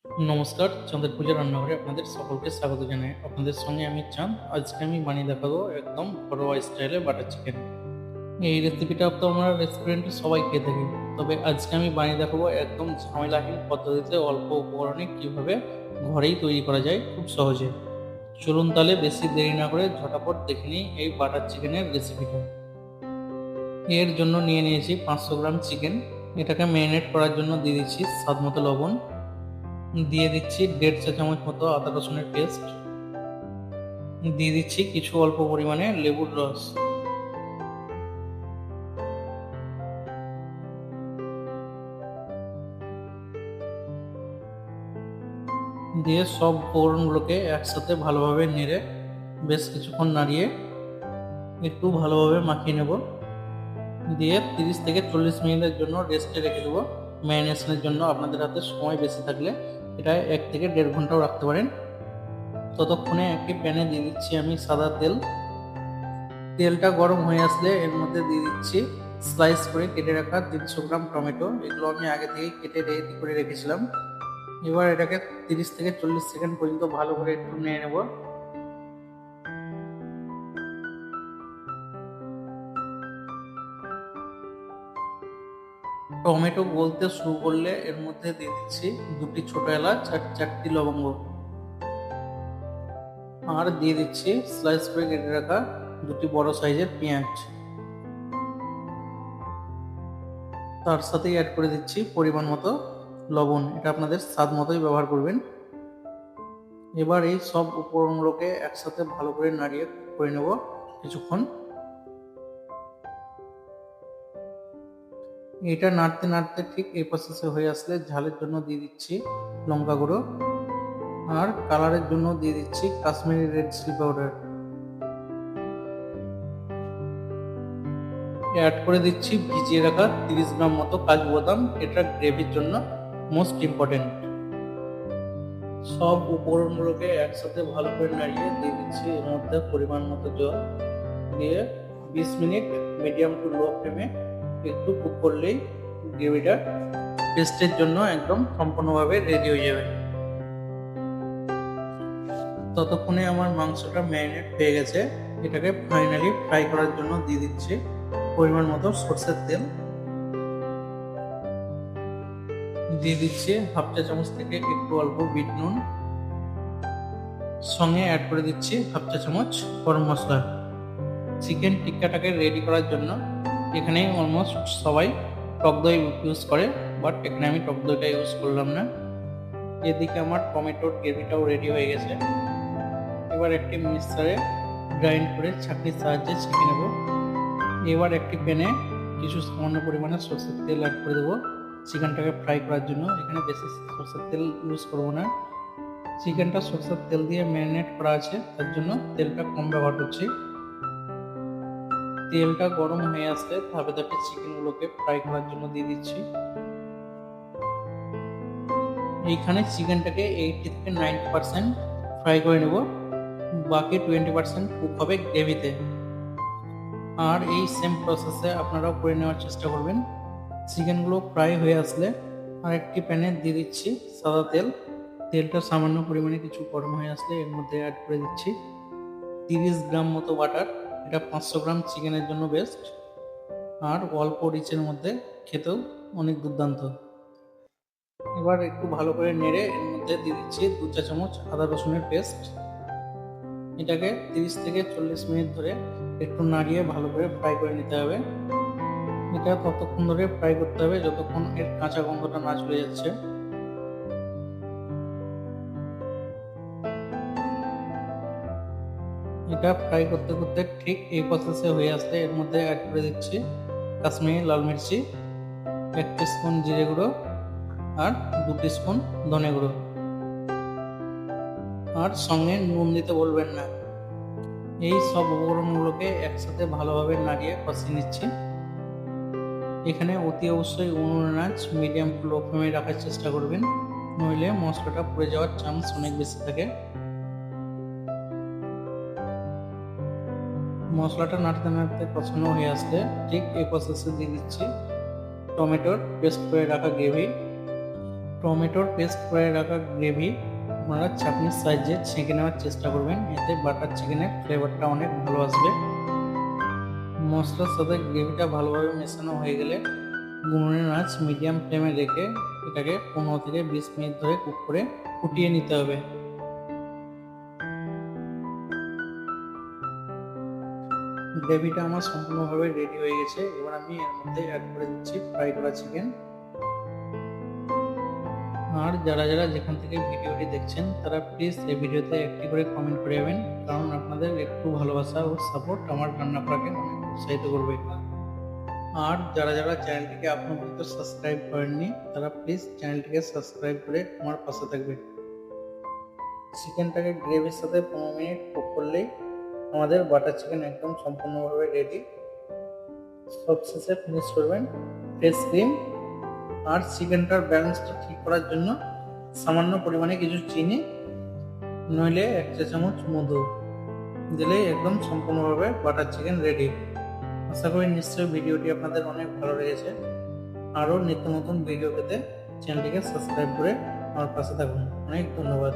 নমস্কার, চাঁদের পূজা রান্নাঘরে আপনাদের সকলকে স্বাগত জানাই। আপনাদের সঙ্গে আমি চাঁদ। আজকে আমি বানিয়ে দেখাবো একদম ঘরোয়া স্টাইলে বাটার চিকেন। এই রেসিপিটা তো আমরা রেস্টুরেন্টে সবাই খেয়ে থাকি, তবে আজকে আমি বানিয়ে দেখাবো একদম ঝামেলাহীন পদ্ধতিতে অল্প উপকরণে কিভাবে ঘরেই তৈরি করা যায় খুব সহজে। চলুন তাহলে বেশি দেরি না করে ঝটাপট দেখে নিই এই বাটার চিকেনের রেসিপিটা। এর জন্য নিয়ে নিয়েছি 500 গ্রাম চিকেন। এটাকে ম্যারিনেট করার জন্য দিয়ে দিচ্ছি স্বাদ মতো লবণ, দিয়ে দিচ্ছি 1.5 চা চামচ মতো আদা রসুনের পেস্ট, দিয়ে দিচ্ছি কিছু অল্প পরিমাণে লেবুর রস, দিয়ে সব উপকরণগুলোকে একসাথে ভালোভাবে নেড়ে বেশ কিছুক্ষণ নাড়িয়ে একটু ভালোভাবে মাখিয়ে নেব। দিয়ে 30 থেকে 40 মিনিটের জন্য রেস্টে রেখে দেবো ম্যারিনেশনের জন্য। আপনাদের হাতে সময় বেশি থাকলে এটা 1 থেকে 1.5 ঘন্টাও রাখতে পারেন। ততক্ষণে একটি প্যানে দিয়ে দিচ্ছি আমি সাদা তেল। তেলটা গরম হয়ে আসলে এর মধ্যে দিয়ে দিচ্ছি স্লাইস করে কেটে রাখা 300 গ্রাম টমেটো। এগুলো আমি আগে থেকেই কেটে রেডি করে রেখেছিলাম। এবার এটাকে 30 থেকে 40 সেকেন্ড পর্যন্ত ভালো করে একটু নিয়ে নেব। টমেটো গলতে শুরু করলে এর মধ্যে দিয়ে দিচ্ছি 2টি ছোট এলাচ আর 4টি লবঙ্গ, আর দিয়ে দিচ্ছি স্লাইস করে কেটে রাখা 2টি বড় সাইজের পেঁয়াজ। তার সাথেই অ্যাড করে দিচ্ছি পরিমাণ মতো লবণ। এটা আপনাদের স্বাদ মতোই ব্যবহার করবেন। এবার এই সব উপকরণগুলোকে একসাথে ভালো করে নাড়িয়ে করে নেব কিছুক্ষণ। এটা নাড়তে নাড়তে ঠিক এই প্রসেসে হয়ে আসলে ঝালের জন্য দিয়ে দিচ্ছি লঙ্কা গুঁড়ো, আর কালারের জন্য দিয়ে দিচ্ছি Kashmiri red chilli powder. Add করে দিচ্ছি ভিজিয়ে রাখা 30 গ্রাম মতো কাজু বাদাম। এটা গ্রেভির জন্য মোস্ট ইম্পর্টেন্ট। সব উপকরণগুলোকে একসাথে ভালো করে নাড়িয়ে দিয়ে দিচ্ছি এর মধ্যে পরিমাণ মতো জল, দিয়ে 20 মিনিট মিডিয়াম টু লো ফ্লেমে একটু কুক করলেই গ্রেভিটা পেস্টের জন্য একদম সম্পূর্ণভাবে রেডি হয়ে যাবে। ততক্ষণে আমার মাংসটা ম্যারিনেট হয়ে গেছে। এটাকে ফাইনালি ফ্রাই করার জন্য দিয়ে দিচ্ছি পরিমাণ মতো সরষের তেল, দিয়ে দিচ্ছি হাফ চা চামচ থেকে একটু অল্প বিট নুন, সঙ্গে অ্যাড করে দিচ্ছি হাফ চা চামচ গরম মশলা। চিকেন টিক্কাটাকে রেডি করার জন্য এখানে অলমোস্ট সবাই টক দই ইউজ করে, বাট এখানে আমি টক দইটা ইউজ করলাম না। এদিকে আমার টমেটোর গ্রেভিটাও রেডি হয়ে গেছে। এবার একটি মিক্সারে গ্রাইন্ড করে ছাঁকনির সাহায্যে ছেঁকে নেব। এবার একটি প্যানে কিছু সামান্য পরিমাণে সরষের তেল অ্যাড করে দেবো চিকেনটাকে ফ্রাই করার জন্য। এখানে বেশি সরষের তেল ইউজ করবো না, চিকেনটা সরষের তেল দিয়ে ম্যারিনেট করা আছে, তার জন্য তেলটা কম ব্যবহার করছি। তেলটা গরম হয়ে আসলে ধাপে ধাপে চিকেনগুলোকে ফ্রাই করার জন্য দিয়ে দিচ্ছি। এইখানে চিকেনটাকে 80 থেকে 90% ফ্রাই করে নেব, বাকি 20% কুক হবে গ্রেভিতে। আর এই সেম প্রসেসে আপনারাও করে নেওয়ার চেষ্টা করবেন। চিকেনগুলো ফ্রাই হয়ে আসলে আর একটি প্যানে দিয়ে দিচ্ছি সাদা তেল। তেলটা সামান্য পরিমাণে কিছু গরম হয়ে আসলে এর মধ্যে অ্যাড করে দিচ্ছি 30 গ্রাম মতো বাটার। এটা 500 গ্রাম চিকেনের জন্য বেস্ট, আর অল্প রিচের মধ্যে খেতেও অনেক দুর্দান্ত। এবার একটু ভালো করে নেড়ে এর মধ্যে দিয়ে দিচ্ছি 2 চা চামচ আদা রসুনের পেস্ট। এটাকে 30 থেকে 40 মিনিট ধরে একটু নাড়িয়ে ভালো করে ফ্রাই করে নিতে হবে। এটা ততক্ষণ ধরে ফ্রাই করতে হবে যতক্ষণ এর কাঁচা গন্ধটা না চলে যাচ্ছে। এটা ফ্রাই করতে করতে ঠিক এই প্রসেসে হয়ে আসলে এর মধ্যে অ্যাড করে দিচ্ছি কাশ্মীরি লাল মির্চি, 1 টিস্পুন জিরে গুঁড়ো, আর 2 টিস্পুন ধনে গুঁড়ো। আর সঙ্গে নুন দিতে বলবেন না। এই সব উপকরণগুলোকে একসাথে ভালোভাবে নাড়িয়ে কষিয়ে নিচ্ছি। এখানে অতি অবশ্যই উনুনের আঁচ মিডিয়াম টু লো ফ্লেমে রাখার চেষ্টা করবেন, নইলে মশলাটা পুড়ে যাওয়ার চান্স অনেক বেশি থাকে। মশলাটা নাড়তে নাড়তে কষানো হয়ে আসলে ঠিক এই প্রসেসে দিয়ে দিচ্ছি টমেটোর পেস্ট করে রাখা গ্রেভি। টমেটোর পেস্ট করে রাখা গ্রেভি আপনারা চাটনির সাহায্যে ছেঁকে নেওয়ার চেষ্টা করবেন, এতে বাটার চিকেনের ফ্লেভারটা অনেক ভালো আসবে। মশলার সাথে গ্রেভিটা ভালোভাবে মেশানো হয়ে গেলে গুঁড়োর আঁচ মিডিয়াম ফ্লেমে রেখে এটাকে 15 থেকে 20 মিনিট ধরে কুক করে ফুটিয়ে নিতে হবে। গ্রেভিটা আমার সম্পূর্ণভাবে রেডি হয়ে গেছে। এবার আমি এর মধ্যে অ্যাড করে দিচ্ছি ফ্রাই করা চিকেন। আর যারা যারা যেখান থেকে ভিডিওটি দেখছেন তারা প্লিজ এই ভিডিওতে একটি করে কমেন্ট করে যাবেন, কারণ আপনাদের একটু ভালোবাসা ও সাপোর্ট আমার রান্না করাকে অনেক উৎসাহিত করবে। আর যারা যারা চ্যানেলটিকে এখনো পর্যন্ত সাবস্ক্রাইব করেননি তারা প্লিজ চ্যানেলটিকে সাবস্ক্রাইব করে আমার পাশে থাকবে। চিকেনটাকে গ্রেভির সাথে 15 মিনিট কুক করলেই আমাদের বাটার চিকেন একদম সম্পূর্ণভাবে রেডি। সবশেষে ফিনিশ করবেন ফ্রেশ ক্রিম। আর চিকেনটার ব্যালেন্সটা ঠিক করার জন্য সামান্য পরিমাণে কিছু চিনি নইলে 1 চা চামচ মধু দিলেই একদম সম্পূর্ণভাবে বাটার চিকেন রেডি। আশা করি নিশ্চয়ই ভিডিওটি আপনাদের অনেক ভালো লেগেছে। আরও নিত্য নতুন ভিডিও পেতে চ্যানেলটিকে সাবস্ক্রাইব করে আমার পাশে থাকুন। অনেক ধন্যবাদ।